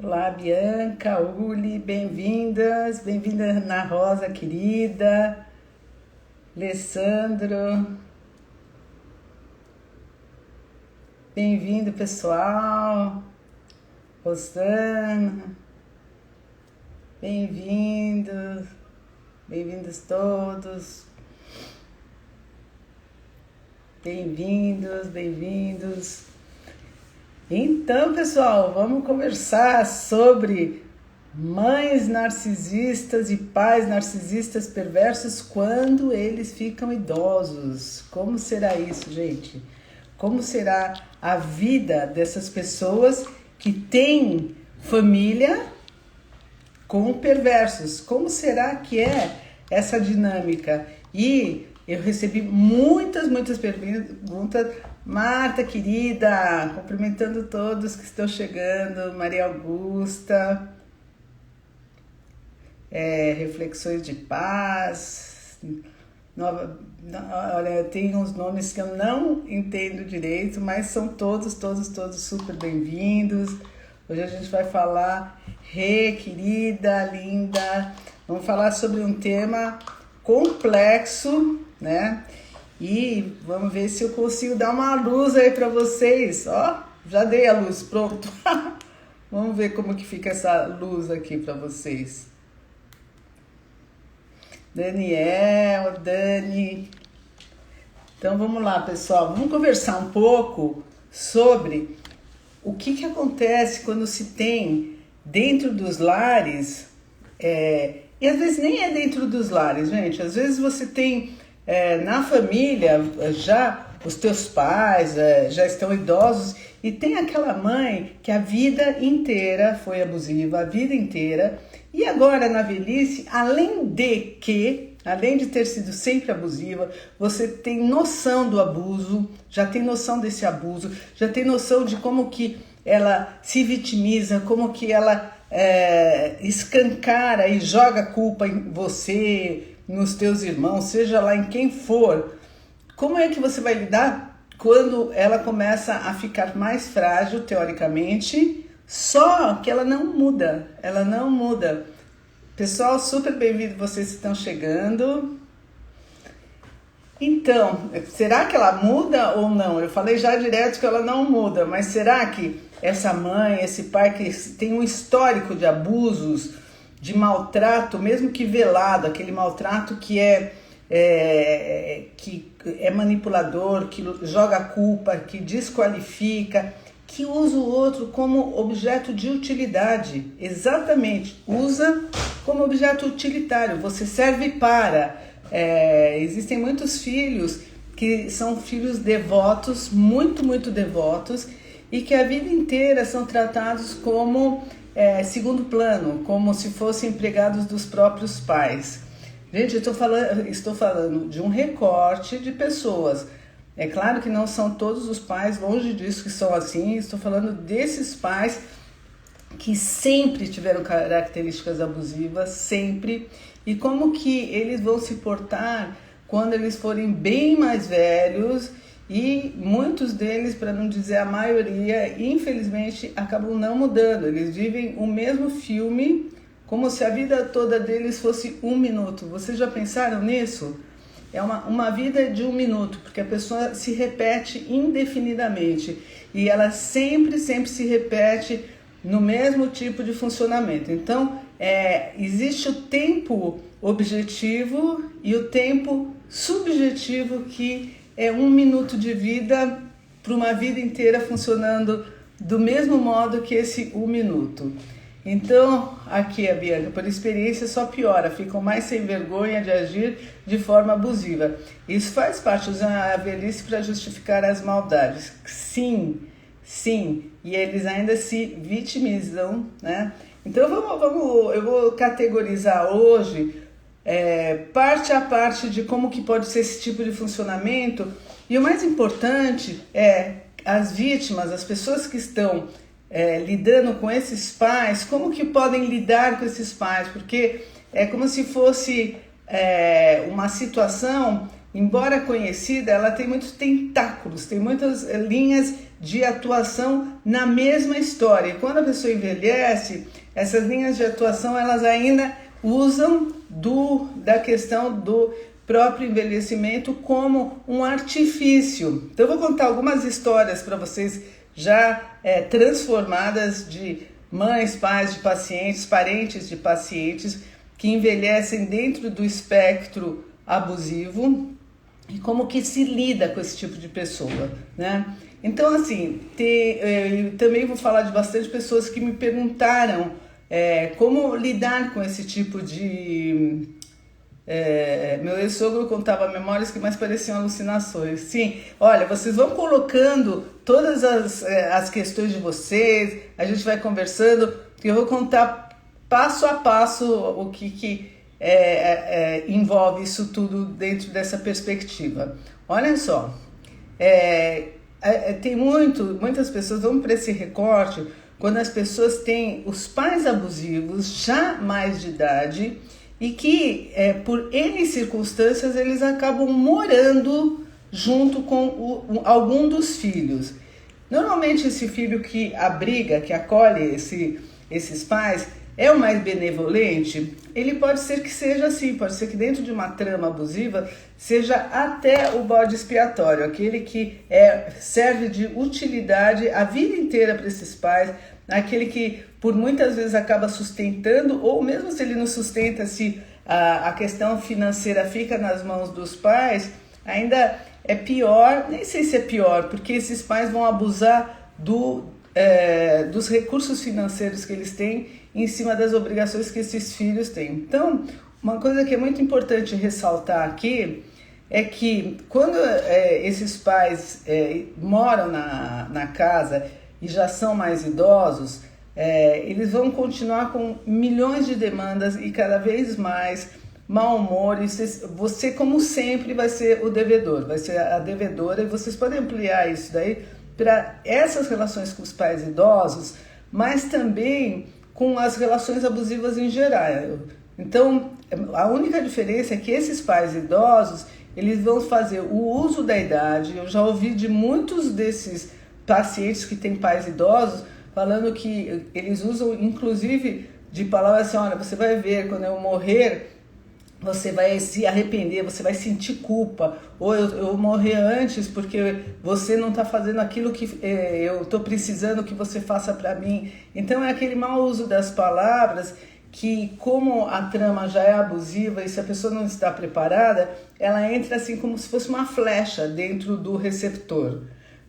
Olá, Bianca, Uli, bem-vindas, bem-vinda Ana Rosa, querida, Alessandro, bem-vindo, pessoal, Rosana, bem-vindos, bem-vindos todos, bem-vindos, bem-vindos. Então, pessoal, vamos conversar sobre mães narcisistas e pais narcisistas perversos quando eles ficam idosos. Como será isso, gente? Como será a vida dessas pessoas que têm família com perversos? Como será que é essa dinâmica? E eu recebi muitas perguntas. Marta, querida, cumprimentando todos que estão chegando. Maria Augusta, reflexões de paz. Olha, tem uns nomes que eu não entendo direito, mas são todos super bem-vindos. Hoje a gente vai falar, querida, linda, vamos falar sobre um tema complexo, né? E vamos ver se eu consigo dar uma luz aí para vocês. Ó, já dei a luz, pronto. Vamos ver como que fica essa luz aqui para vocês. Daniel, Dani. Então vamos lá, pessoal. Vamos conversar um pouco sobre o que acontece quando se tem dentro dos lares, e às vezes nem é dentro dos lares, gente. Às vezes você tem na família, já os teus pais já estão idosos e tem aquela mãe que a vida inteira foi abusiva, a vida inteira, e agora na velhice, além de ter sido sempre abusiva, você tem noção do abuso, já tem noção desse abuso, já tem noção de como que ela se vitimiza, como que ela escancara e joga a culpa em você, nos teus irmãos, seja lá em quem for. Como é que você vai lidar quando ela começa a ficar mais frágil, teoricamente, só que ela não muda, Pessoal, super bem-vindo vocês que estão chegando. Então, será que ela muda ou não? Eu falei já direto que ela não muda, mas será que essa mãe, esse pai que tem um histórico de abusos, de maltrato, mesmo que velado, aquele maltrato que é manipulador, que joga a culpa, que desqualifica, que usa o outro como objeto de utilidade. Exatamente, usa como objeto utilitário. Você serve para... existem muitos filhos que são filhos devotos, muito devotos, e que a vida inteira são tratados como segundo plano, como se fossem empregados dos próprios pais. Gente, eu estou falando de um recorte de pessoas. É claro que não são todos os pais, longe disso, que são assim. Estou falando desses pais que sempre tiveram características abusivas, sempre. E como que eles vão se portar quando eles forem bem mais velhos. E muitos deles, para não dizer a maioria, infelizmente, acabam não mudando. Eles vivem o mesmo filme, como se a vida toda deles fosse 1 minuto. Vocês já pensaram nisso? É uma vida de 1 minuto, porque a pessoa se repete indefinidamente. E ela sempre se repete no mesmo tipo de funcionamento. Então, existe o tempo objetivo e o tempo subjetivo, que é 1 minuto de vida para uma vida inteira funcionando do mesmo modo que esse 1 minuto. Então, aqui a Bianca, por experiência, só piora, ficam mais sem vergonha de agir de forma abusiva. Isso faz parte, usar a velhice para justificar as maldades. Sim, e eles ainda se vitimizam, né? Então, eu vou categorizar hoje parte a parte de como que pode ser esse tipo de funcionamento. E o mais importante é as vítimas, as pessoas que estão lidando com esses pais, como que podem lidar com esses pais, porque é como se fosse uma situação, embora conhecida, ela tem muitos tentáculos, tem muitas linhas de atuação na mesma história. E quando a pessoa envelhece, essas linhas de atuação elas ainda usam da questão do próprio envelhecimento como um artifício. Então eu vou contar algumas histórias para vocês já transformadas de mães, pais de pacientes, parentes de pacientes que envelhecem dentro do espectro abusivo e como que se lida com esse tipo de pessoa, né? Então, assim, eu também vou falar de bastante pessoas que me perguntaram como lidar com esse tipo de... meu ex-sogro contava memórias que mais pareciam alucinações. Sim, olha, vocês vão colocando todas as questões de vocês, a gente vai conversando, eu vou contar passo a passo o que envolve isso tudo dentro dessa perspectiva. Olha só, tem muitas pessoas vão para esse recorte quando as pessoas têm os pais abusivos já mais de idade e que por N circunstâncias eles acabam morando junto com algum dos filhos. Normalmente esse filho que abriga, que acolhe esses pais, é o mais benevolente. Ele pode ser que seja assim, pode ser que dentro de uma trama abusiva seja até o bode expiatório, aquele que serve de utilidade a vida inteira para esses pais, aquele que por muitas vezes acaba sustentando, ou mesmo se ele não sustenta, se a questão financeira fica nas mãos dos pais, ainda é pior, nem sei se é pior, porque esses pais vão abusar dos recursos financeiros que eles têm em cima das obrigações que esses filhos têm. Então, uma coisa que é muito importante ressaltar aqui é que quando esses pais moram na casa e já são mais idosos, eles vão continuar com milhões de demandas e cada vez mais mau humor. E você, como sempre, vai ser o devedor, vai ser a devedora, e vocês podem ampliar isso daí para essas relações com os pais idosos, mas também com as relações abusivas em geral. Então, a única diferença é que esses pais idosos, eles vão fazer o uso da idade. Eu já ouvi de muitos desses pacientes que têm pais idosos falando que eles usam, inclusive, de palavras assim: olha, você vai ver, quando eu morrer, você vai se arrepender, você vai sentir culpa, ou eu morrer antes porque você não está fazendo aquilo que eu estou precisando que você faça para mim. Então é aquele mau uso das palavras que, como a trama já é abusiva e se a pessoa não está preparada, ela entra assim como se fosse uma flecha dentro do receptor.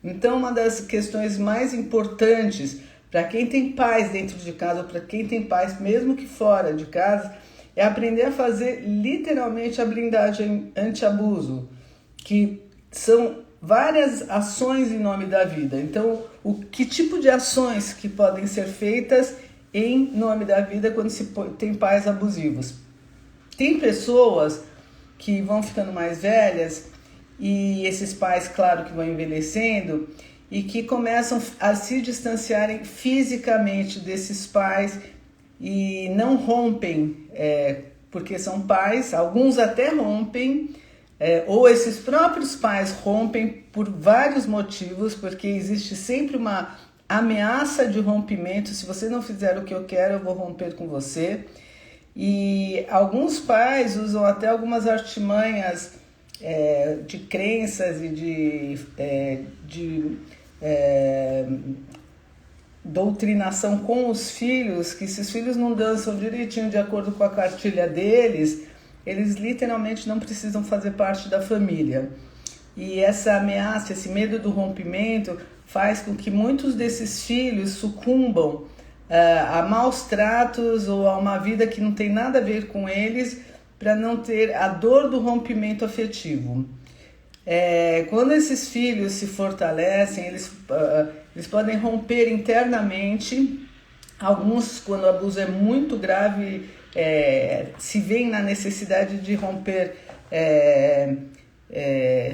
Então uma das questões mais importantes para quem tem pais dentro de casa, ou para quem tem pais mesmo que fora de casa, é aprender a fazer literalmente a blindagem anti-abuso, que são várias ações em nome da vida. Então, que tipo de ações que podem ser feitas em nome da vida quando se tem pais abusivos? Tem pessoas que vão ficando mais velhas e esses pais, claro, que vão envelhecendo e que começam a se distanciarem fisicamente desses pais e não rompem, porque são pais, alguns até rompem, ou esses próprios pais rompem por vários motivos, porque existe sempre uma ameaça de rompimento: se você não fizer o que eu quero, eu vou romper com você. E alguns pais usam até algumas artimanhas de crenças e de doutrinação com os filhos, que se os filhos não dançam direitinho de acordo com a cartilha deles, eles literalmente não precisam fazer parte da família. E essa ameaça, esse medo do rompimento faz com que muitos desses filhos sucumbam a maus tratos ou a uma vida que não tem nada a ver com eles, para não ter a dor do rompimento afetivo. Quando esses filhos se fortalecem, eles podem romper internamente. Alguns, quando o abuso é muito grave, se veem na necessidade de romper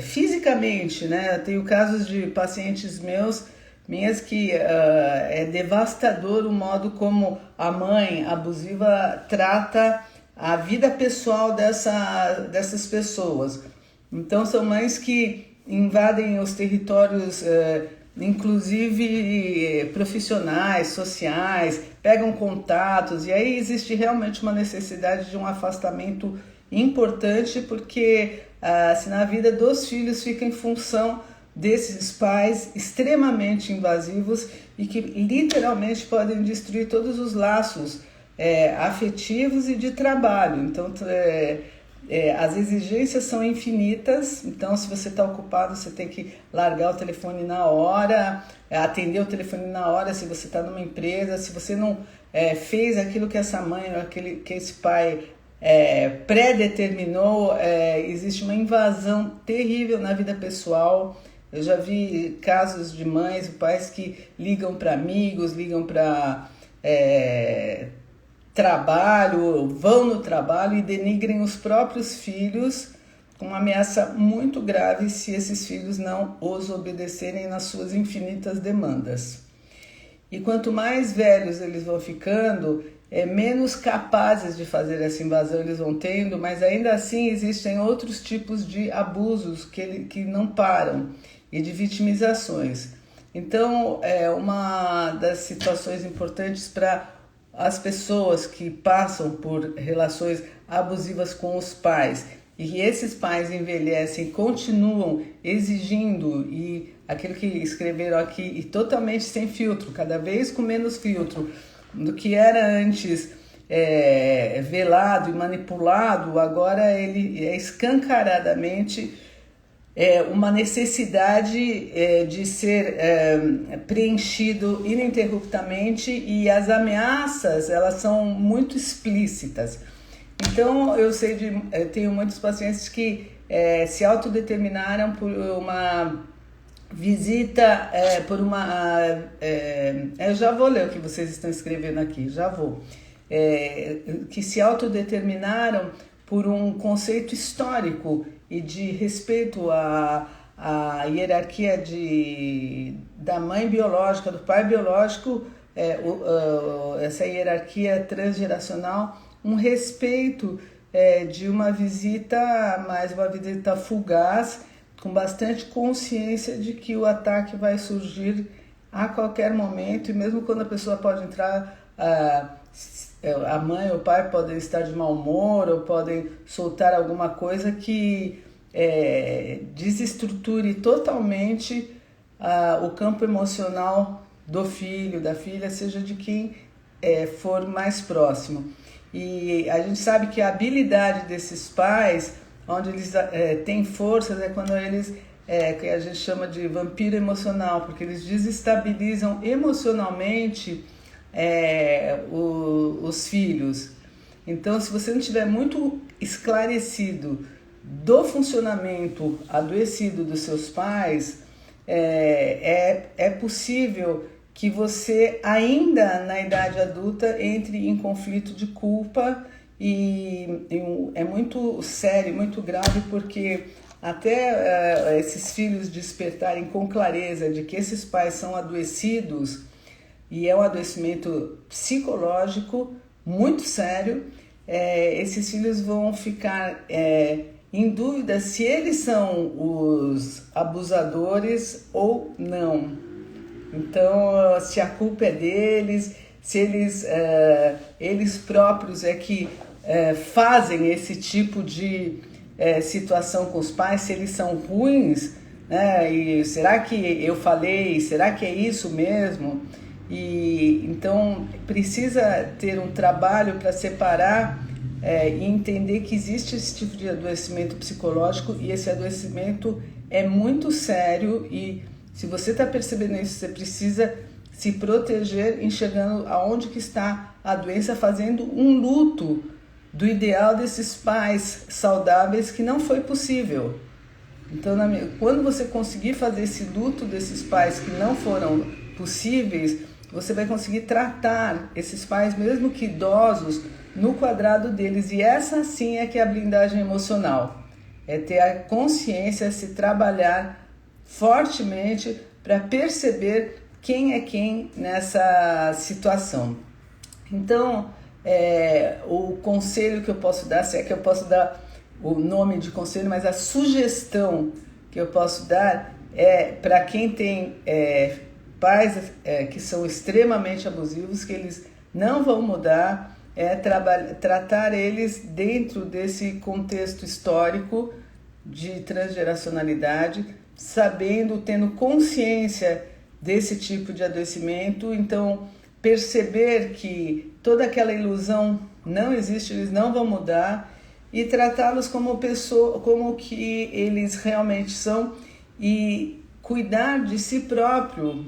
fisicamente, né? Eu tenho casos de pacientes minhas que é devastador o modo como a mãe abusiva trata a vida pessoal dessas pessoas. Então são mães que invadem os territórios inclusive profissionais, sociais, pegam contatos, e aí existe realmente uma necessidade de um afastamento importante, porque senão a vida dos filhos fica em função desses pais extremamente invasivos e que literalmente podem destruir todos os laços afetivos e de trabalho. Então, as exigências são infinitas, então se você está ocupado, você tem que largar o telefone na hora, atender o telefone na hora, se você está numa empresa, se você não fez aquilo que essa mãe ou que esse pai pré-determinou, existe uma invasão terrível na vida pessoal. Eu já vi casos de mães e pais que ligam para amigos, ligam para trabalho, vão no trabalho e denigrem os próprios filhos, com uma ameaça muito grave se esses filhos não os obedecerem nas suas infinitas demandas. E quanto mais velhos eles vão ficando, menos capazes de fazer essa invasão eles vão tendo, mas ainda assim existem outros tipos de abusos que não param e de vitimizações. Então, uma das situações importantes para as pessoas que passam por relações abusivas com os pais e que esses pais envelhecem e continuam exigindo, e aquilo que escreveram aqui, e totalmente sem filtro, cada vez com menos filtro do que era antes velado e manipulado, agora ele é escancaradamente uma necessidade de ser preenchido ininterruptamente, e as ameaças, elas são muito explícitas. Então, eu tenho muitos pacientes que se autodeterminaram por uma visita, eu já vou ler o que vocês estão escrevendo aqui, já vou. Que se autodeterminaram por um conceito histórico e de respeito à hierarquia da mãe biológica, do pai biológico, essa hierarquia transgeracional, um respeito de uma visita, mais uma visita fugaz, com bastante consciência de que o ataque vai surgir a qualquer momento, e mesmo quando a pessoa pode entrar, a mãe ou o pai podem estar de mau humor ou podem soltar alguma coisa que desestruture totalmente o campo emocional do filho, da filha, seja de quem for mais próximo. E a gente sabe que a habilidade desses pais, onde eles têm forças, é quando eles, que a gente chama de vampiro emocional, porque eles desestabilizam emocionalmente os filhos. Então, se você não tiver muito esclarecido do funcionamento adoecido dos seus pais, é possível que você, ainda na idade adulta, entre em conflito de culpa, e é muito sério, muito grave, porque até esses filhos despertarem com clareza de que esses pais são adoecidos, e é um adoecimento psicológico muito sério, esses filhos vão ficar em dúvida se eles são os abusadores ou não. Então, se a culpa é deles, se eles próprios que fazem esse tipo de situação com os pais, se eles são ruins, né? E será que eu falei? Será que é isso mesmo? E então precisa ter um trabalho para separar e entender que existe esse tipo de adoecimento psicológico, e esse adoecimento é muito sério, e se você está percebendo isso, você precisa se proteger, enxergando aonde que está a doença, fazendo um luto do ideal desses pais saudáveis que não foi possível. Então, quando você conseguir fazer esse luto desses pais que não foram possíveis, você vai conseguir tratar esses pais, mesmo que idosos, no quadrado deles. E essa sim é que é a blindagem emocional. É ter a consciência, se trabalhar fortemente para perceber quem é quem nessa situação. Então, o conselho que eu posso dar, se é que eu posso dar o nome de conselho, mas a sugestão que eu posso dar para quem tem pais que são extremamente abusivos, que eles não vão mudar, tratar eles dentro desse contexto histórico de transgeracionalidade, sabendo, tendo consciência desse tipo de adoecimento. Então, perceber que toda aquela ilusão não existe, eles não vão mudar, e tratá-los como pessoa, como que eles realmente são, e cuidar de si próprio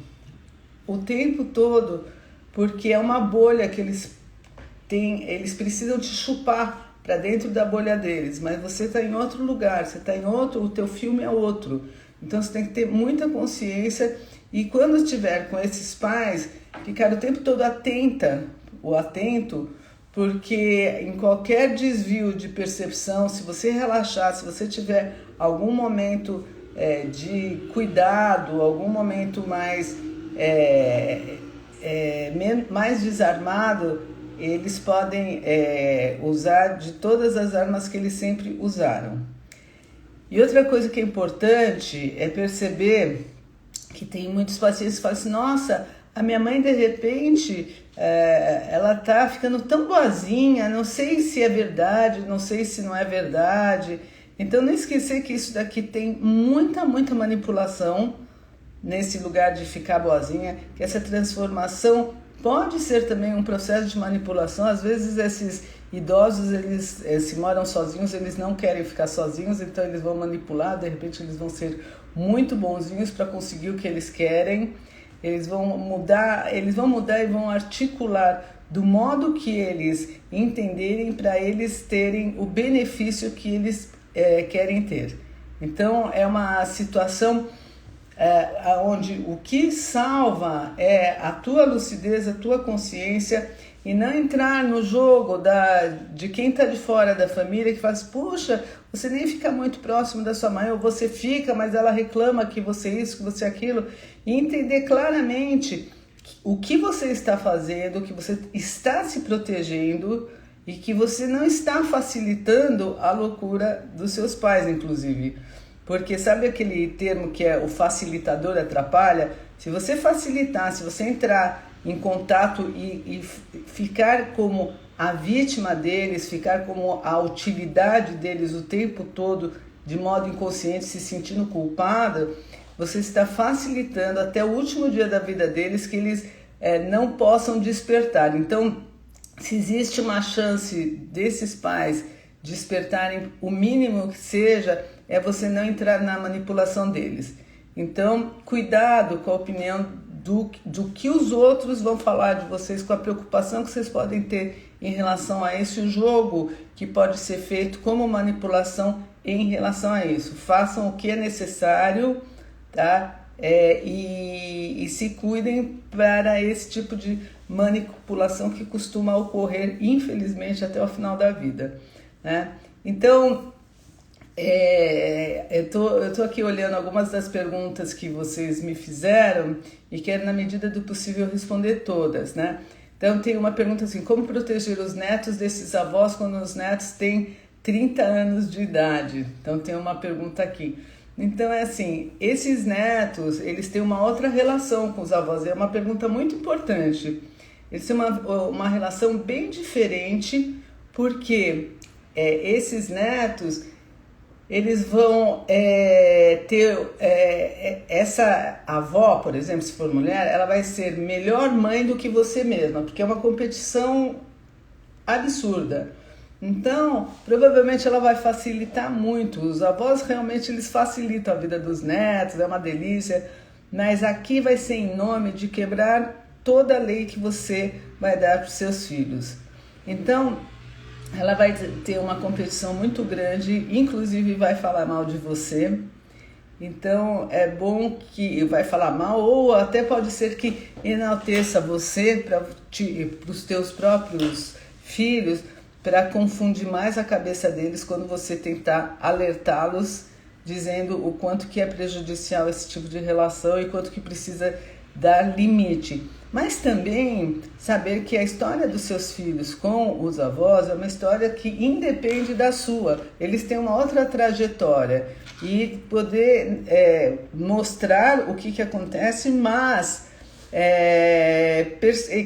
o tempo todo, porque é uma bolha que eles têm, eles precisam te chupar para dentro da bolha deles, mas você está em outro lugar, você está em outro, o teu filme é outro. Então você tem que ter muita consciência, e quando estiver com esses pais, ficar o tempo todo atento, porque em qualquer desvio de percepção, se você relaxar, se você tiver algum momento de cuidado, algum momento mais desarmado, eles podem usar de todas as armas que eles sempre usaram. E outra coisa que é importante é perceber que tem muitos pacientes que falam assim: nossa, a minha mãe de repente ela tá ficando tão boazinha, não sei se é verdade, não sei se não é verdade. Então não esquecer que isso daqui tem muita manipulação nesse lugar de ficar boazinha, que essa transformação pode ser também um processo de manipulação. Às vezes esses idosos, eles se moram sozinhos, eles não querem ficar sozinhos, então eles vão manipular, de repente eles vão ser muito bonzinhos para conseguir o que eles querem. Eles vão mudar e vão articular do modo que eles entenderem, para eles terem o benefício que eles querem ter. Então é uma situação onde o que salva é a tua lucidez, a tua consciência, e não entrar no jogo de quem está de fora da família, que faz: puxa, você nem fica muito próximo da sua mãe, ou você fica, mas ela reclama que você isso, que você aquilo, e entender claramente o que você está fazendo, que você está se protegendo, e que você não está facilitando a loucura dos seus pais, inclusive. Porque sabe aquele termo que é o facilitador atrapalha? Se você facilitar, se você entrar em contato e ficar como a vítima deles, ficar como a utilidade deles o tempo todo, de modo inconsciente, se sentindo culpado, você está facilitando até o último dia da vida deles que eles não possam despertar. Então, se existe uma chance desses pais despertarem, o mínimo que seja, é você não entrar na manipulação deles. Então, cuidado com a opinião do que os outros vão falar de vocês, com a preocupação que vocês podem ter em relação a esse jogo que pode ser feito como manipulação em relação a isso. Façam o que é necessário, tá? E se cuidem para esse tipo de manipulação que costuma ocorrer, infelizmente, até o final da vida, né? Então, eu tô aqui olhando algumas das perguntas que vocês me fizeram e quero, na medida do possível, responder todas, né? Então, tem uma pergunta assim: como proteger os netos desses avós quando os netos têm 30 anos de idade? Então, tem uma pergunta aqui. Então, é assim, esses netos, eles têm uma outra relação com os avós. É uma pergunta muito importante. Eles têm uma relação bem diferente, porque esses netos, eles vão ter essa avó, por exemplo, se for mulher, ela vai ser melhor mãe do que você mesma, porque é uma competição absurda. Então, provavelmente ela vai facilitar muito. Os avós realmente eles facilitam a vida dos netos, é uma delícia, mas aqui vai ser em nome de quebrar toda a lei que você vai dar para os seus filhos. Então, ela vai ter uma competição muito grande, inclusive vai falar mal de você. Então é bom que vai falar mal, ou até pode ser que enalteça você para os teus próprios filhos, para confundir mais a cabeça deles quando você tentar alertá-los, dizendo o quanto que é prejudicial esse tipo de relação e quanto que precisa dar limite. Mas também saber que a história dos seus filhos com os avós é uma história que independe da sua. Eles têm uma outra trajetória e poder mostrar o que acontece, mas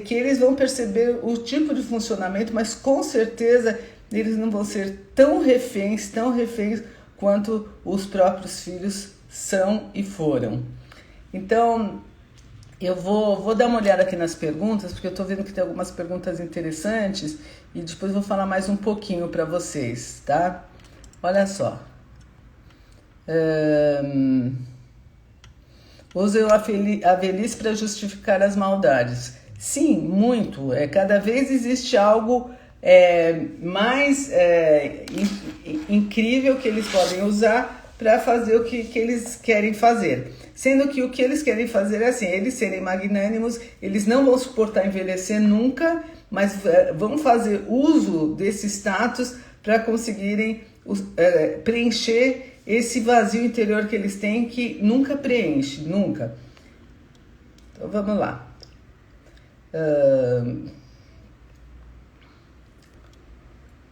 que eles vão perceber o tipo de funcionamento, mas com certeza eles não vão ser tão reféns quanto os próprios filhos são e foram. Então, eu vou dar uma olhada aqui nas perguntas, porque eu estou vendo que tem algumas perguntas interessantes e depois vou falar mais um pouquinho para vocês, tá? Olha só. Usam a velhice para justificar as maldades. Sim, muito. Cada vez existe algo mais incrível que eles podem usar para fazer o que eles querem fazer. Sendo que o que eles querem fazer é assim, eles serem magnânimos, eles não vão suportar envelhecer nunca, mas vão fazer uso desse status para conseguirem preencher esse vazio interior que eles têm, que nunca preenche, nunca. Então vamos lá.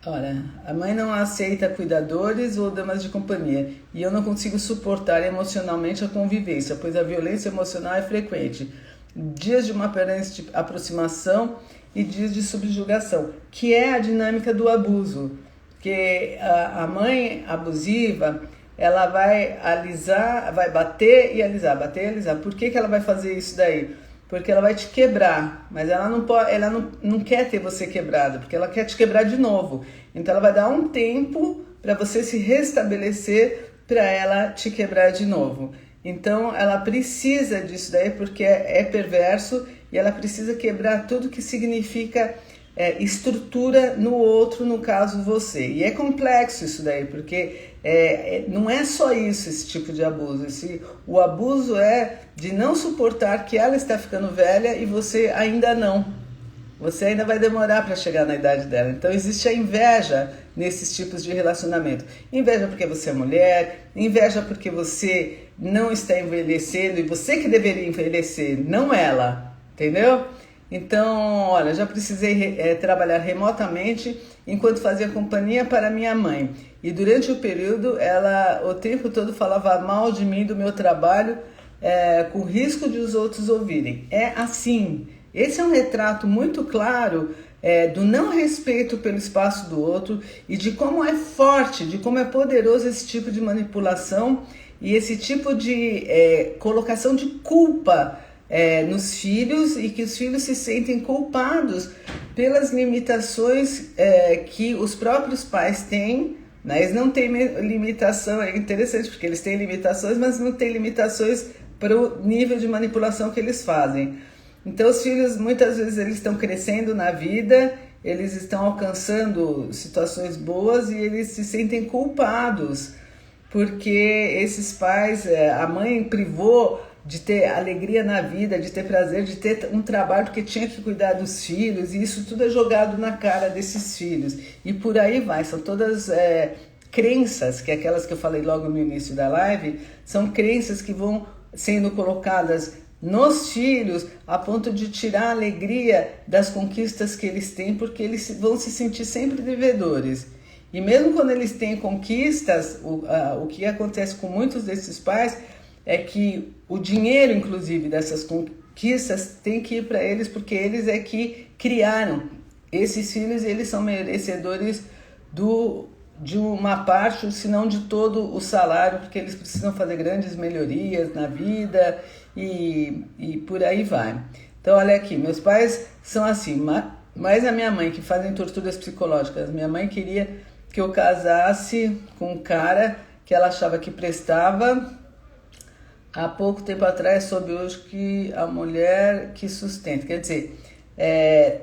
Olha, a mãe não aceita cuidadores ou damas de companhia e eu não consigo suportar emocionalmente a convivência, pois a violência emocional é frequente. Dias de uma aparente aproximação e dias de subjugação, que é a dinâmica do abuso. Que a mãe abusiva, ela vai alisar, vai bater e alisar, bater e alisar. Por que ela vai fazer isso daí? Porque ela vai te quebrar, mas ela não quer ter você quebrado, porque ela quer te quebrar de novo. Então ela vai dar um tempo para você se restabelecer, para ela te quebrar de novo. Então ela precisa disso daí, porque é perverso, e ela precisa quebrar tudo que significa estrutura no outro, no caso você. E é complexo isso daí, porque não é só isso, esse tipo de abuso. O abuso é de não suportar que ela está ficando velha e você ainda não. Você ainda vai demorar para chegar na idade dela. Então existe a inveja nesses tipos de relacionamento. Inveja porque você é mulher, inveja porque você não está envelhecendo e você que deveria envelhecer, não ela, entendeu? Então, olha, já precisei trabalhar remotamente enquanto fazia companhia para minha mãe. E durante o período, ela o tempo todo falava mal de mim, do meu trabalho, com risco de os outros ouvirem. É assim. Esse é um retrato muito claro do não respeito pelo espaço do outro e de como é forte, de como é poderoso esse tipo de manipulação e esse tipo de colocação de culpa nos filhos, e que os filhos se sentem culpados pelas limitações que os próprios pais têm, né? Eles não têm limitação, é interessante porque eles têm limitações, mas não têm limitações para o nível de manipulação que eles fazem. Então os filhos muitas vezes eles estão crescendo na vida, eles estão alcançando situações boas e eles se sentem culpados porque esses pais, a mãe privou de ter alegria na vida, de ter prazer, de ter um trabalho porque tinha que cuidar dos filhos, e isso tudo é jogado na cara desses filhos. E por aí vai, são todas crenças, que aquelas que eu falei logo no início da live, são crenças que vão sendo colocadas nos filhos a ponto de tirar a alegria das conquistas que eles têm, porque eles vão se sentir sempre devedores. E mesmo quando eles têm conquistas, o que acontece com muitos desses pais é que o dinheiro, inclusive, dessas conquistas tem que ir para eles, porque eles é que criaram esses filhos e eles são merecedores de uma parte, se não de todo o salário, porque eles precisam fazer grandes melhorias na vida e por aí vai. Então, olha aqui, meus pais são assim, mas a minha mãe, que fazem torturas psicológicas, minha mãe queria que eu casasse com um cara que ela achava que prestava. Há pouco tempo atrás soube hoje que a mulher que sustenta, quer dizer,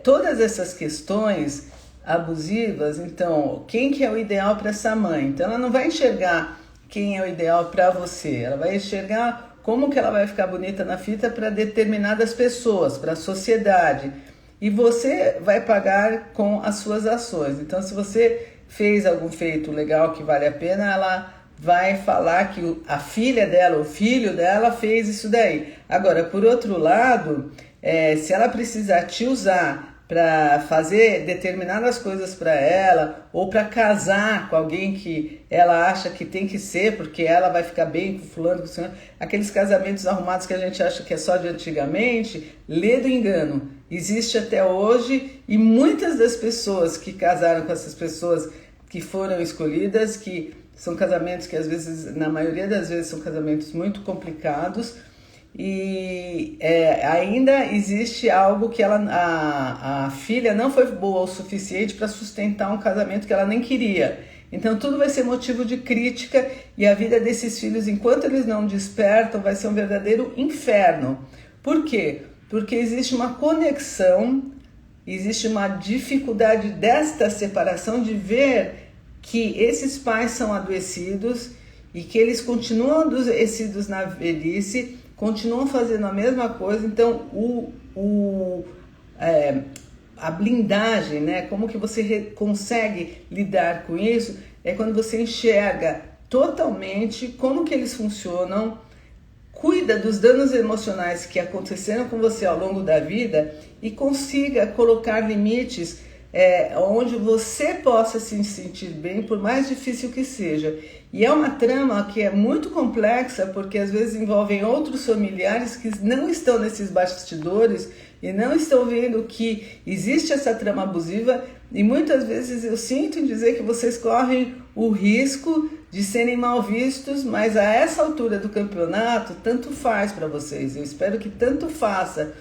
todas essas questões abusivas, então, quem que é o ideal para essa mãe? Então, ela não vai enxergar quem é o ideal para você, ela vai enxergar como que ela vai ficar bonita na fita para determinadas pessoas, para a sociedade, e você vai pagar com as suas ações. Então, se você fez algum feito legal que vale a pena, ela vai falar que a filha dela, o filho dela fez isso daí. Agora, por outro lado, se ela precisar te usar para fazer determinadas coisas para ela, ou para casar com alguém que ela acha que tem que ser, porque ela vai ficar bem com fulano, com fulano, aqueles casamentos arrumados que a gente acha que é só de antigamente, lê do engano. Existe até hoje, e muitas das pessoas que casaram com essas pessoas que foram escolhidas, que são casamentos que às vezes, na maioria das vezes, são casamentos muito complicados, e ainda existe algo que a filha não foi boa o suficiente para sustentar um casamento que ela nem queria. Então tudo vai ser motivo de crítica, e a vida desses filhos, enquanto eles não despertam, vai ser um verdadeiro inferno. Por quê? Porque existe uma conexão, existe uma dificuldade desta separação de ver que esses pais são adoecidos e que eles continuam adoecidos na velhice, continuam fazendo a mesma coisa. Então a blindagem, né? Como que você consegue lidar com isso? É quando você enxerga totalmente como que eles funcionam, cuida dos danos emocionais que aconteceram com você ao longo da vida e consiga colocar limites onde você possa se sentir bem, por mais difícil que seja. E é uma trama que é muito complexa, porque às vezes envolvem outros familiares que não estão nesses bastidores e não estão vendo que existe essa trama abusiva, e muitas vezes eu sinto em dizer que vocês correm o risco de serem mal vistos, mas a essa altura do campeonato, tanto faz para vocês. Eu espero que tanto faça,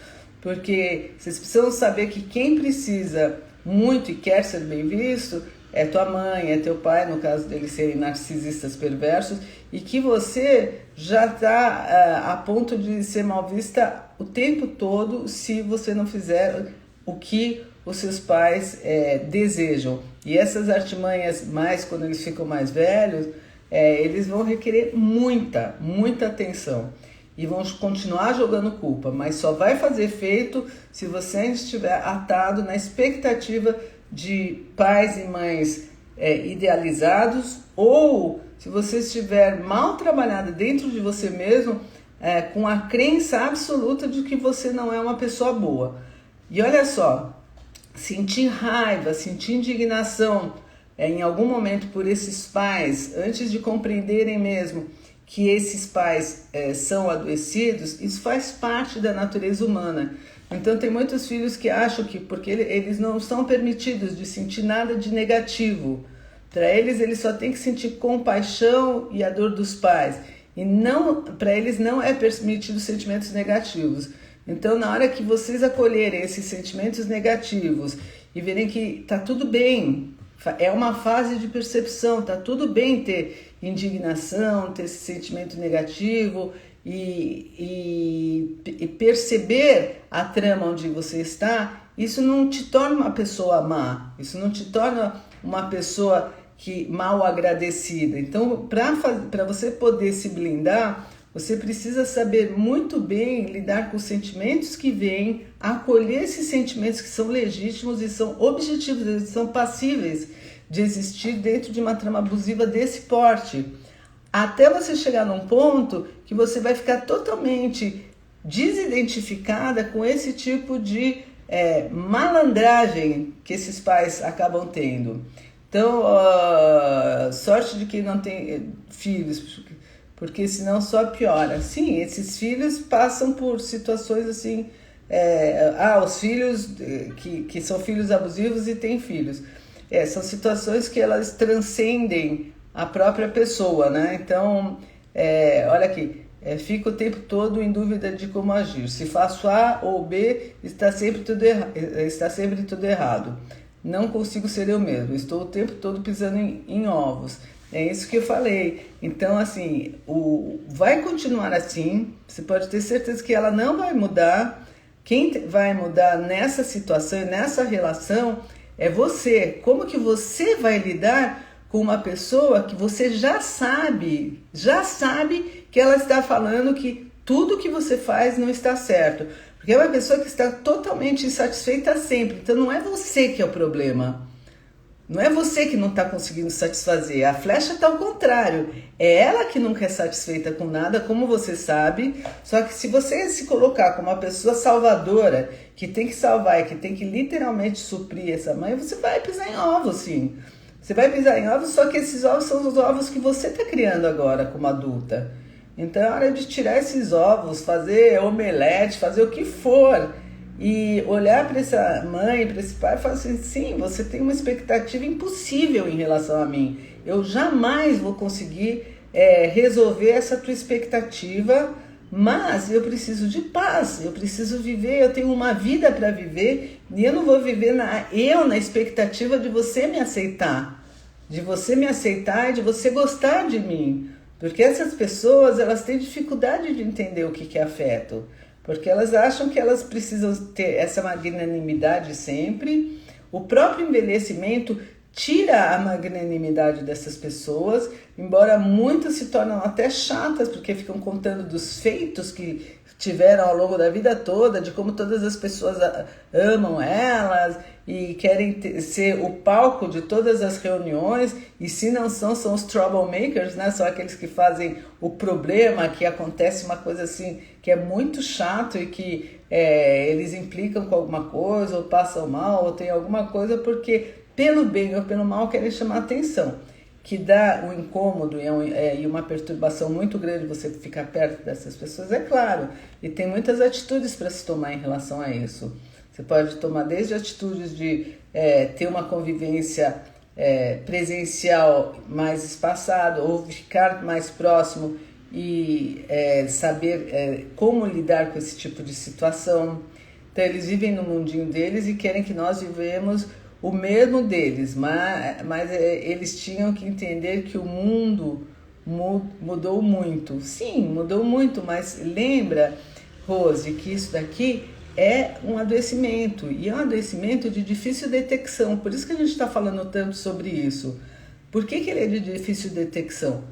porque vocês precisam saber que quem precisa muito e quer ser bem visto é tua mãe, é teu pai, no caso deles serem narcisistas perversos, e que você já está a ponto de ser mal vista o tempo todo se você não fizer o que os seus pais desejam. E essas artimanhas, mais quando eles ficam mais velhos, eles vão requerer muita atenção e vão continuar jogando culpa, mas só vai fazer efeito se você ainda estiver atado na expectativa de pais e mães idealizados, ou se você estiver mal trabalhado dentro de você mesmo, com a crença absoluta de que você não é uma pessoa boa. E olha só, sentir raiva, sentir indignação em algum momento por esses pais, antes de compreenderem mesmo que esses pais são adoecidos, isso faz parte da natureza humana. Então tem muitos filhos que acham que porque eles não são permitidos de sentir nada de negativo. Para eles só tem que sentir compaixão e a dor dos pais. E para eles não é permitido sentimentos negativos. Então na hora que vocês acolherem esses sentimentos negativos e verem que tá tudo bem, é uma fase de percepção, tá tudo bem ter indignação, ter esse sentimento negativo e perceber a trama onde você está, isso não te torna uma pessoa má, isso não te torna uma pessoa mal agradecida. Então, para você poder se blindar, você precisa saber muito bem lidar com os sentimentos que vêm, acolher esses sentimentos que são legítimos e são objetivos, eles são passíveis de existir dentro de uma trama abusiva desse porte, até você chegar num ponto que você vai ficar totalmente desidentificada com esse tipo de malandragem que esses pais acabam tendo. Então, sorte de quem não tem filhos, porque senão só piora. Sim, esses filhos passam por situações assim, os filhos que são filhos abusivos e têm filhos. São situações que elas transcendem a própria pessoa, né? Então, olha aqui, fico o tempo todo em dúvida de como agir. Se faço A ou B, está sempre tudo errado. Não consigo ser eu mesmo, estou o tempo todo pisando em ovos. É isso que eu falei. Então, assim, vai continuar assim, você pode ter certeza que ela não vai mudar. Quem vai mudar nessa situação, nessa relação, é você. Como que você vai lidar com uma pessoa que você já sabe que ela está falando que tudo que você faz não está certo? Porque é uma pessoa que está totalmente insatisfeita sempre. Então não é você que é o problema. Não é você que não está conseguindo satisfazer, a flecha está ao contrário. É ela que nunca é satisfeita com nada, como você sabe. Só que se você se colocar como uma pessoa salvadora, que tem que salvar e que tem que literalmente suprir essa mãe, você vai pisar em ovos, sim. Você vai pisar em ovos, só que esses ovos são os ovos que você está criando agora como adulta. Então é hora de tirar esses ovos, fazer omelete, fazer o que for. E olhar para essa mãe, para esse pai e falar assim, sim, você tem uma expectativa impossível em relação a mim. Eu jamais vou conseguir resolver essa tua expectativa, mas eu preciso de paz, eu preciso viver, eu tenho uma vida para viver e eu não vou viver na expectativa de você me aceitar. De você me aceitar e de você gostar de mim. Porque essas pessoas, elas têm dificuldade de entender o que é afeto. Porque elas acham que elas precisam ter essa magnanimidade sempre. O próprio envelhecimento tira a magnanimidade dessas pessoas, embora muitas se tornam até chatas, porque ficam contando dos feitos que tiveram ao longo da vida toda, de como todas as pessoas amam elas e querem ser o palco de todas as reuniões, e se não são os troublemakers, né? São aqueles que fazem o problema, que acontece uma coisa assim, que é muito chato e que eles implicam com alguma coisa, ou passam mal, ou tem alguma coisa, porque pelo bem ou pelo mal querem chamar atenção, que dá um incômodo e uma perturbação muito grande você ficar perto dessas pessoas, é claro. E tem muitas atitudes para se tomar em relação a isso. Você pode tomar desde atitudes de ter uma convivência presencial mais espaçada, ou ficar mais próximo e saber como lidar com esse tipo de situação. Então eles vivem no mundinho deles e querem que nós vivemos o mesmo deles, mas eles tinham que entender que o mundo mudou muito. Sim, mudou muito, mas lembra, Rose, que isso daqui é um adoecimento, e é um adoecimento de difícil detecção. Por isso que a gente está falando tanto sobre isso. Por que ele é de difícil detecção?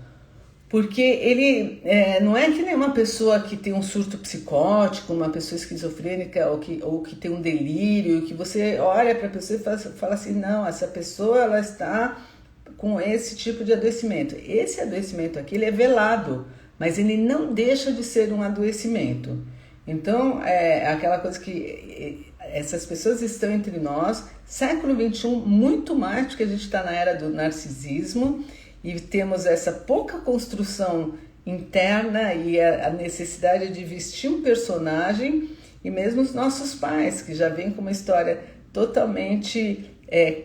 Porque ele não é que nem uma pessoa que tem um surto psicótico, uma pessoa esquizofrênica ou que tem um delírio, que você olha para a pessoa e fala assim, não, essa pessoa ela está com esse tipo de adoecimento. Esse adoecimento aqui ele é velado, mas ele não deixa de ser um adoecimento. Então, aquela coisa que essas pessoas estão entre nós, século XXI, muito mais, porque a gente está na era do narcisismo, e temos essa pouca construção interna e a necessidade de vestir um personagem, e mesmo os nossos pais, que já vêm com uma história totalmente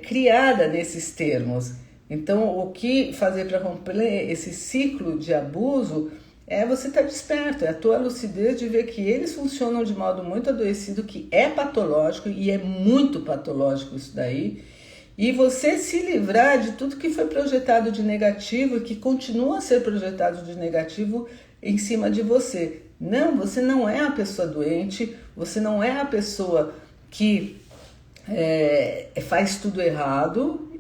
criada nesses termos. Então, o que fazer para romper esse ciclo de abuso é você estar desperto, é a tua lucidez de ver que eles funcionam de modo muito adoecido, que é patológico, e é muito patológico isso daí, e você se livrar de tudo que foi projetado de negativo e que continua a ser projetado de negativo em cima de você. Não, você não é a pessoa doente, você não é a pessoa que faz tudo errado,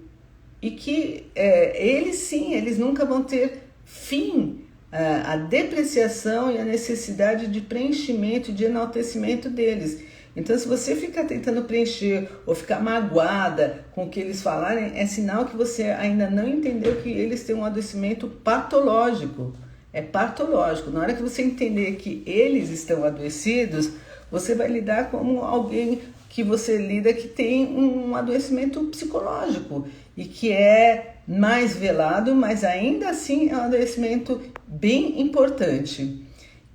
e que eles nunca vão ter fim. A depreciação e a necessidade de preenchimento, de enaltecimento deles. Então, se você ficar tentando preencher ou ficar magoada com o que eles falarem, é sinal que você ainda não entendeu que eles têm um adoecimento patológico. É patológico. Na hora que você entender que eles estão adoecidos, você vai lidar como alguém que você lida que tem um adoecimento psicológico e que é mais velado, mas ainda assim é um adoecimento bem importante.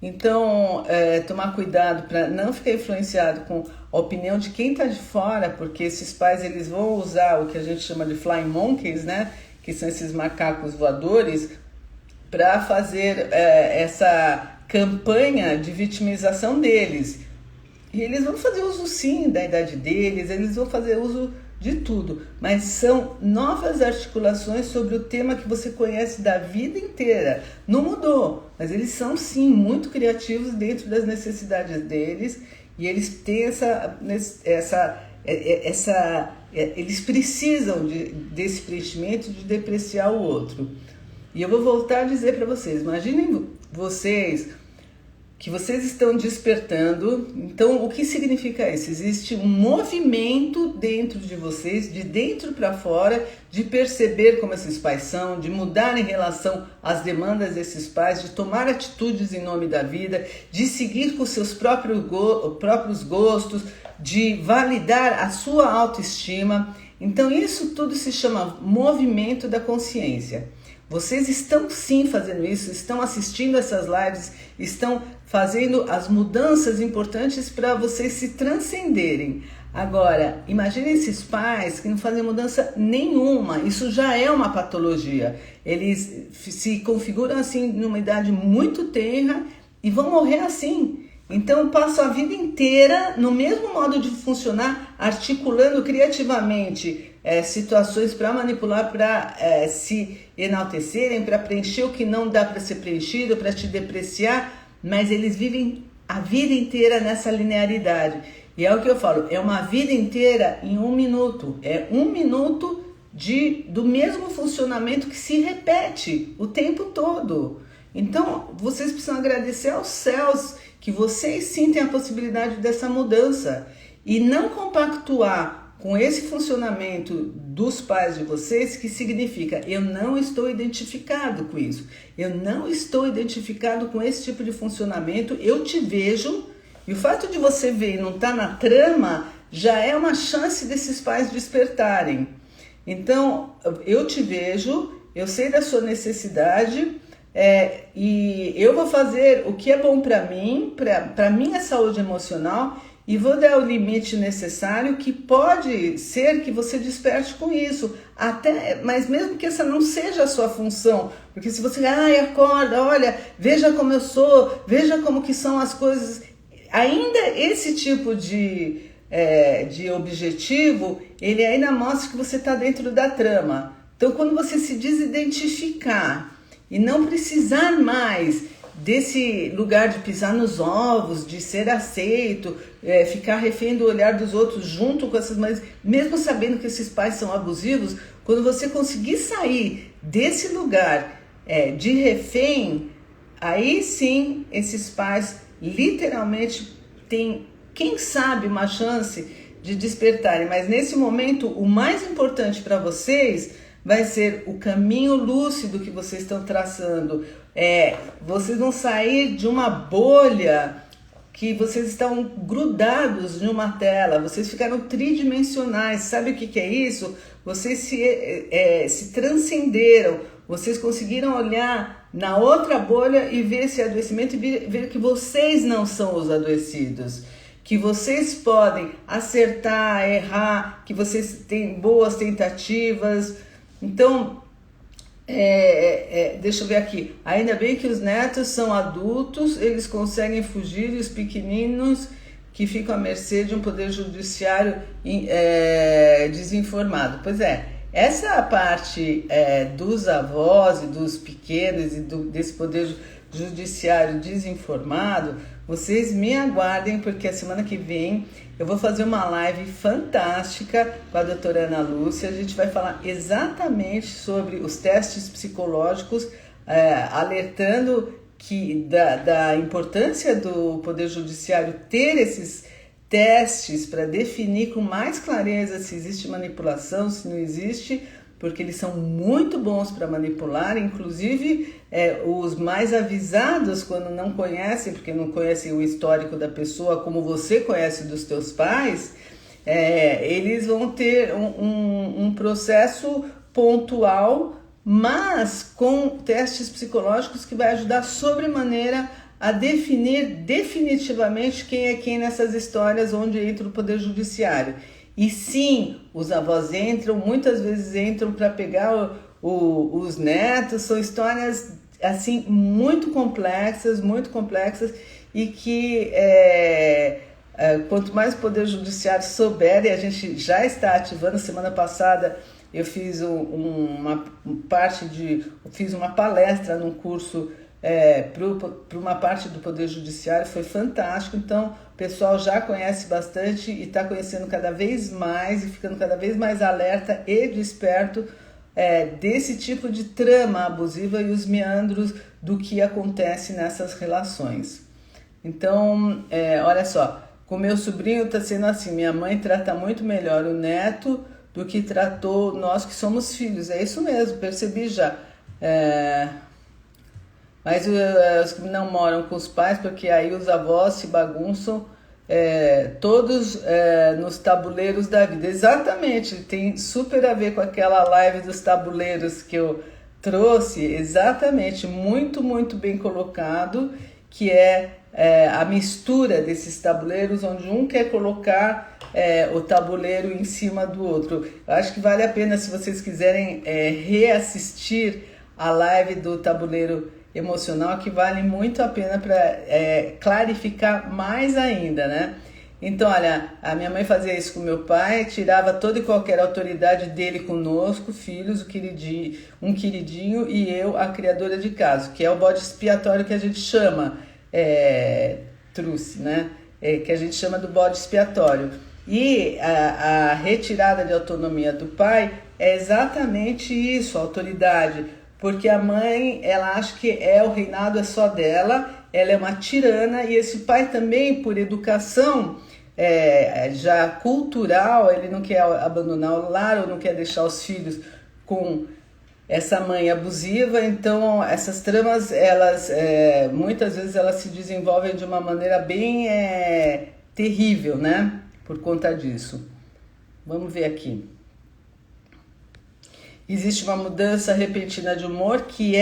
Então, tomar cuidado para não ficar influenciado com a opinião de quem está de fora, porque esses pais eles vão usar o que a gente chama de flying monkeys, né? Que são esses macacos voadores, para fazer essa campanha de vitimização deles. E eles vão fazer uso sim da idade deles, eles vão fazer uso de tudo, mas são novas articulações sobre o tema que você conhece da vida inteira. Não mudou, mas eles são sim muito criativos dentro das necessidades deles, e eles têm eles precisam desse preenchimento, de depreciar o outro. E eu vou voltar a dizer para vocês, imaginem vocês que vocês estão despertando. Então, o que significa isso? Existe um movimento dentro de vocês, de dentro para fora, de perceber como esses pais são, de mudar em relação às demandas desses pais, de tomar atitudes em nome da vida, de seguir com seus próprios gostos, de validar a sua autoestima. Então, isso tudo se chama movimento da consciência. Vocês estão sim fazendo isso, estão assistindo essas lives, estão fazendo as mudanças importantes para vocês se transcenderem. Agora, imagine esses pais que não fazem mudança nenhuma, isso já é uma patologia. Eles se configuram assim numa idade muito tenra e vão morrer assim. Então, passam a vida inteira no mesmo modo de funcionar, articulando criativamente situações para manipular, para se enaltecerem, para preencher o que não dá para ser preenchido, para te depreciar, mas eles vivem a vida inteira nessa linearidade. E é o que eu falo, é uma vida inteira em 1 minuto, é 1 minuto do mesmo funcionamento que se repete o tempo todo. Então, vocês precisam agradecer aos céus que vocês sentem a possibilidade dessa mudança e não compactuar com esse funcionamento dos pais de vocês, que significa, eu não estou identificado com isso, eu não estou identificado com esse tipo de funcionamento, eu te vejo, e o fato de você ver e não estar na trama, já é uma chance desses pais despertarem. Então, eu te vejo, eu sei da sua necessidade, e eu vou fazer o que é bom para mim, para minha saúde emocional, e vou dar o limite necessário, que pode ser que você desperte com isso, mas mesmo que essa não seja a sua função, porque se você acorda, olha, veja como eu sou, veja como que são as coisas, ainda esse tipo de objetivo, ele ainda mostra que você está dentro da trama. Então, quando você se desidentificar e não precisar mais desse lugar de pisar nos ovos, de ser aceito, ficar refém do olhar dos outros junto com essas mães, mesmo sabendo que esses pais são abusivos, quando você conseguir sair desse lugar de refém, aí sim esses pais literalmente têm, quem sabe, uma chance de despertarem. Mas nesse momento, o mais importante para vocês vai ser o caminho lúcido que vocês estão traçando. Vocês vão sair de uma bolha que vocês estão grudados em uma tela, vocês ficaram tridimensionais. Sabe o que é isso? Vocês se transcenderam, vocês conseguiram olhar na outra bolha e ver esse adoecimento e ver que vocês não são os adoecidos, que vocês podem acertar, errar, que vocês têm boas tentativas. Então, deixa eu ver aqui, ainda bem que os netos são adultos, eles conseguem fugir, e os pequeninos que ficam à mercê de um poder judiciário desinformado. Pois essa parte dos avós e dos pequenos e desse poder judiciário desinformado, vocês me aguardem, porque a semana que vem eu vou fazer uma live fantástica com a doutora Ana Lúcia. A gente vai falar exatamente sobre os testes psicológicos, alertando da importância do Poder Judiciário ter esses testes para definir com mais clareza se existe manipulação, se não existe, porque eles são muito bons para manipular, inclusive os mais avisados, quando não conhecem, porque não conhecem o histórico da pessoa como você conhece dos teus pais, eles vão ter um processo pontual, mas com testes psicológicos que vai ajudar sobremaneira a definir definitivamente quem é quem nessas histórias onde entra o Poder Judiciário. E sim, os avós muitas vezes entram para pegar os netos, são histórias assim muito complexas e que quanto mais o Poder Judiciário souber, e a gente já está ativando. Semana passada eu fiz fiz uma palestra num curso para uma parte do Poder Judiciário, foi fantástico. Então o pessoal já conhece bastante e está conhecendo cada vez mais e ficando cada vez mais alerta e desperto desse tipo de trama abusiva e os meandros do que acontece nessas relações. Então, olha só, com meu sobrinho está sendo assim, minha mãe trata muito melhor o neto do que tratou nós que somos filhos. É isso mesmo, percebi já. Mas os que não moram com os pais, porque aí os avós se bagunçam todos nos tabuleiros da vida. Exatamente, tem super a ver com aquela live dos tabuleiros que eu trouxe, exatamente, muito, muito bem colocado, que a mistura desses tabuleiros, onde um quer colocar o tabuleiro em cima do outro. Eu acho que vale a pena, se vocês quiserem reassistir a live do tabuleiro emocional, que vale muito a pena para clarificar mais ainda, né? Então, olha, a minha mãe fazia isso com meu pai, tirava toda e qualquer autoridade dele conosco, filhos, um queridinho, e eu, a criadora de caso, que é o bode expiatório que a gente chama, truce, né? Que a gente chama do bode expiatório. E a retirada de autonomia do pai é exatamente isso, a autoridade. Porque a mãe, ela acha que o reinado é só dela, ela é uma tirana, e esse pai também, por educação já cultural, ele não quer abandonar o lar, ou não quer deixar os filhos com essa mãe abusiva. Então essas tramas, elas muitas vezes elas se desenvolvem de uma maneira bem terrível, né? Por conta disso. Vamos ver aqui. Existe uma mudança repentina de humor que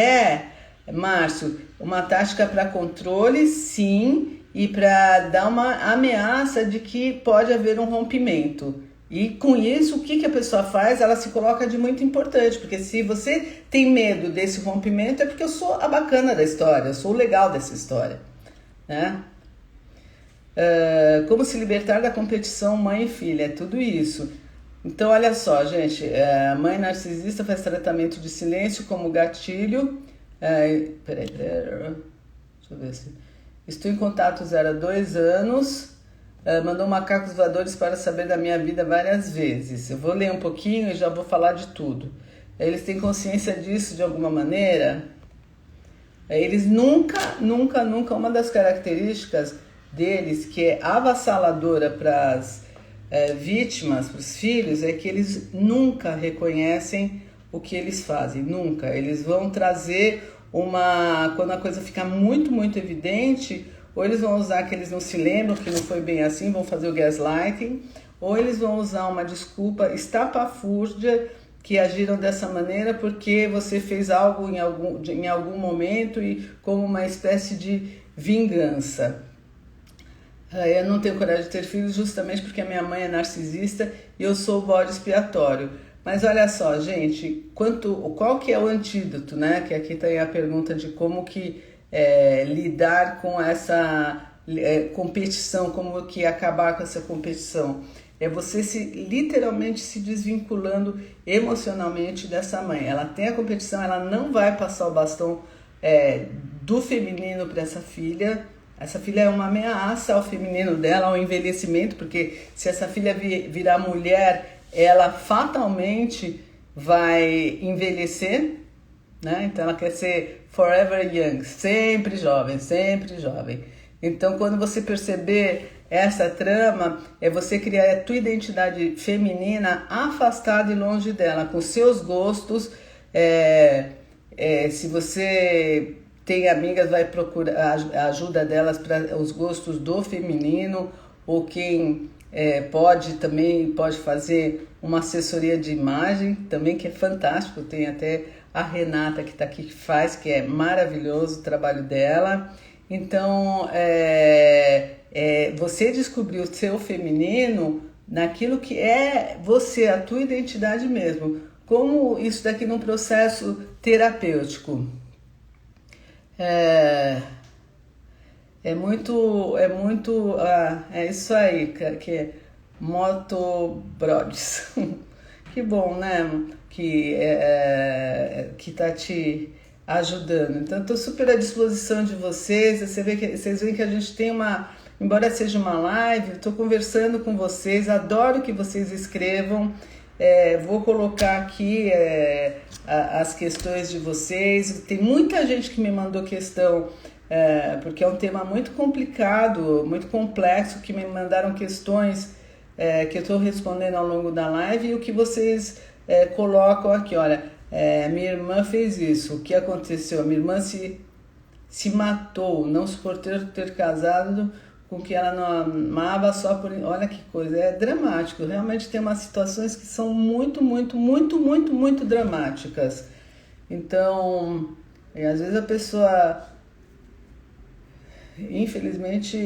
Márcio, uma tática para controle, sim, e para dar uma ameaça de que pode haver um rompimento. E com isso, o que a pessoa faz? Ela se coloca de muito importante, porque se você tem medo desse rompimento, é porque eu sou a bacana da história, eu sou o legal dessa história, né? Como se libertar da competição mãe e filha, é tudo isso. Então, olha só, gente, a mãe narcisista faz tratamento de silêncio como gatilho. Peraí, deixa eu ver se... Estou em contato 0 a 2 anos, mandou macacos voadores para saber da minha vida várias vezes. Eu vou ler um pouquinho e já vou falar de tudo. Eles têm consciência disso de alguma maneira? Eles nunca, uma das características deles, que é avassaladora para as vítimas, para os filhos, é que eles nunca reconhecem o que eles fazem, nunca. Eles vão trazer quando a coisa fica muito, muito evidente, ou eles vão usar que eles não se lembram, que não foi bem assim, vão fazer o gaslighting, ou eles vão usar uma desculpa estapafúrdia, que agiram dessa maneira porque você fez algo em algum momento e como uma espécie de vingança. Eu não tenho coragem de ter filhos justamente porque a minha mãe é narcisista e eu sou o bode expiatório. Mas olha só, gente, qual que é o antídoto, né? Que aqui tem a pergunta de como que lidar com essa competição, como que acabar com essa competição. É você literalmente se desvinculando emocionalmente dessa mãe. Ela tem a competição, ela não vai passar o bastão do feminino para essa filha. Essa filha é uma ameaça ao feminino dela, ao envelhecimento, porque se essa filha virar mulher, ela fatalmente vai envelhecer, né? Então ela quer ser forever young, sempre jovem, sempre jovem. Então quando você perceber essa trama, é você criar a tua identidade feminina afastada e longe dela, com seus gostos. Se você tem amigas, vai procurar a ajuda delas para os gostos do feminino, ou quem pode fazer uma assessoria de imagem também, que é fantástico. Tem até a Renata que está aqui, que faz, que é maravilhoso o trabalho dela. Então, você descobrir o seu feminino naquilo que é você, a tua identidade mesmo. Como isso daqui num processo terapêutico. É isso aí, que é Moto Brodes. Que bom, né? Que tá te ajudando. Então, estou super à disposição de vocês. Vocês veem que a gente tem embora seja uma live, estou conversando com vocês, adoro que vocês escrevam. Vou colocar aqui as questões de vocês. Tem muita gente que me mandou questão porque é um tema muito complicado, muito complexo, que me mandaram questões que eu estou respondendo ao longo da live, e o que vocês colocam aqui, olha, minha irmã fez isso, o que aconteceu? Minha irmã se matou, não suportou ter casado com que ela não amava só por... Olha que coisa, é dramático, realmente tem umas situações que são muito, muito, muito, muito, muito dramáticas. Então, às vezes a pessoa, infelizmente,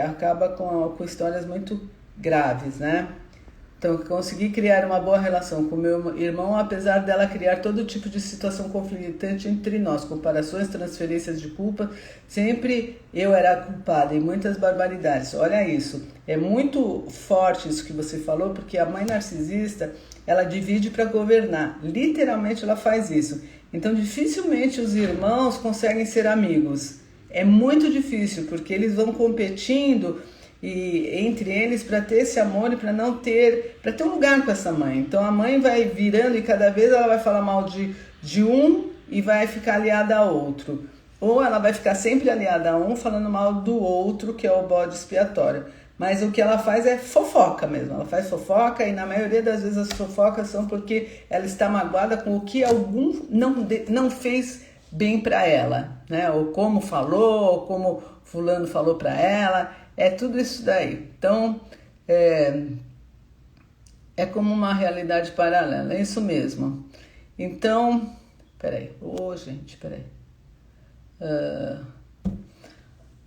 acaba com histórias muito graves, né? Então, consegui criar uma boa relação com meu irmão, apesar dela criar todo tipo de situação conflitante entre nós, comparações, transferências de culpa, sempre eu era a culpada em muitas barbaridades. Olha isso, é muito forte isso que você falou, porque a mãe narcisista, ela divide para governar, literalmente ela faz isso. Então, dificilmente os irmãos conseguem ser amigos, é muito difícil, porque eles vão competindo entre eles para ter esse amor e para ter um lugar com essa mãe. Então a mãe vai virando e cada vez ela vai falar mal de um e vai ficar aliada a outro, ou ela vai ficar sempre aliada a um falando mal do outro, que é o bode expiatório. Mas o que ela faz é fofoca mesmo, ela faz fofoca, e na maioria das vezes as fofocas são porque ela está magoada com o que algum não fez bem para ela, né? Ou como falou, ou como fulano falou para ela. É tudo isso daí. Então, é como uma realidade paralela, é isso mesmo. Então, peraí.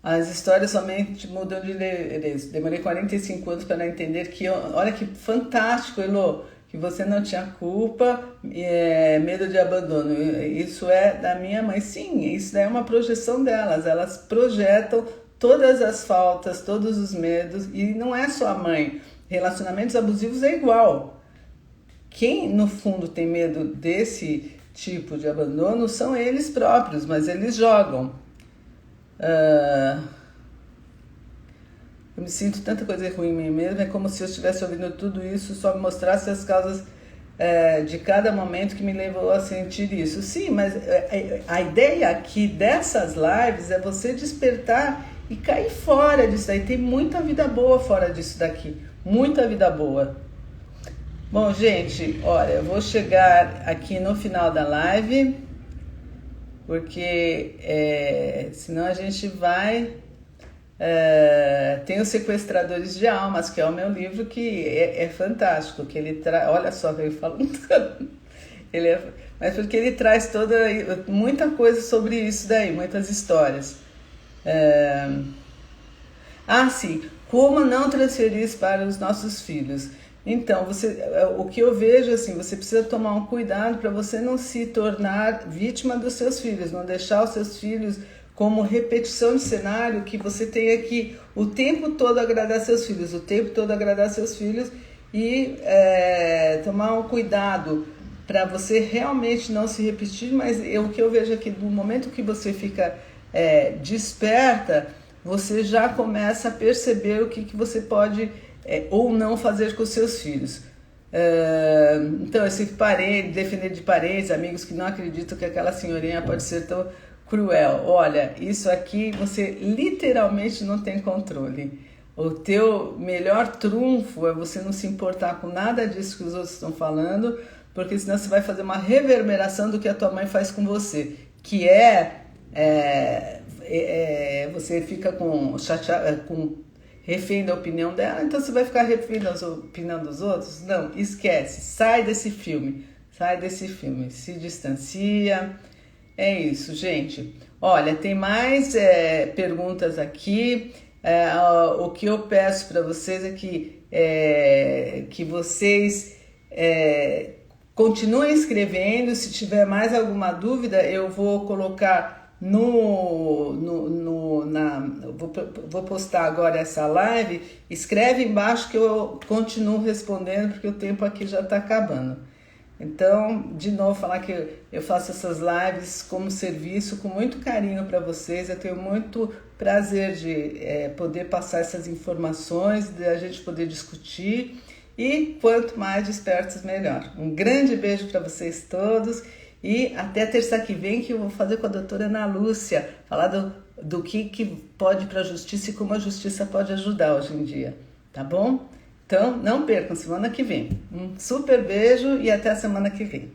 As histórias somente mudam de endereço. Demorei 45 anos para entender que... Olha que fantástico, Elô, que você não tinha culpa, medo de abandono. Isso é da minha mãe. Sim, isso é uma projeção delas. Elas projetam todas as faltas, todos os medos, e não é só a mãe. Relacionamentos abusivos é igual. Quem, no fundo, tem medo desse tipo de abandono são eles próprios, mas eles jogam. Eu me sinto tanta coisa ruim em mim mesma, é como se eu estivesse ouvindo tudo isso, só me mostrasse as causas de cada momento que me levou a sentir isso. Sim, mas a ideia aqui dessas lives é você despertar e cair fora disso daí. Tem muita vida boa fora disso daqui. Muita vida boa. Bom, gente, olha, eu vou chegar aqui no final da live, porque senão a gente vai... tem os Sequestradores de Almas, que é o meu livro, que é fantástico, que ele traz... Olha só que eu falo... mas porque ele traz muita coisa sobre isso daí, muitas histórias. Sim, como não transferir isso para os nossos filhos? Então, o que eu vejo assim, você precisa tomar um cuidado para você não se tornar vítima dos seus filhos, não deixar os seus filhos como repetição de cenário, que você tenha que o tempo todo agradar seus filhos, e tomar um cuidado para você realmente não se repetir. Mas o que eu vejo aqui, no momento que você fica desperta, você já começa a perceber o que você pode ou não fazer com os seus filhos. Então, esse defender de parentes, amigos que não acreditam que aquela senhorinha pode ser tão cruel. Olha, isso aqui você literalmente não tem controle. O teu melhor trunfo é você não se importar com nada disso que os outros estão falando, porque senão você vai fazer uma reverberação do que a tua mãe faz com você, que você fica com refém da opinião dela, então você vai ficar refém da opinião dos outros? Não, esquece, sai desse filme, se distancia. É isso, gente. Olha, tem mais perguntas aqui. O que eu peço para vocês é que vocês continuem escrevendo. Se tiver mais alguma dúvida, eu vou colocar vou postar agora essa live. Escreve embaixo que eu continuo respondendo, porque o tempo aqui já está acabando. Então, de novo, falar que eu faço essas lives como serviço, com muito carinho para vocês. Eu tenho muito prazer de poder passar essas informações, de a gente poder discutir, e quanto mais despertos, melhor. Um grande beijo para vocês todos E até terça que vem, que eu vou fazer com a doutora Ana Lúcia, falar do que pode para a justiça e como a justiça pode ajudar hoje em dia, tá bom? Então, não percam, semana que vem. Um super beijo e até a semana que vem.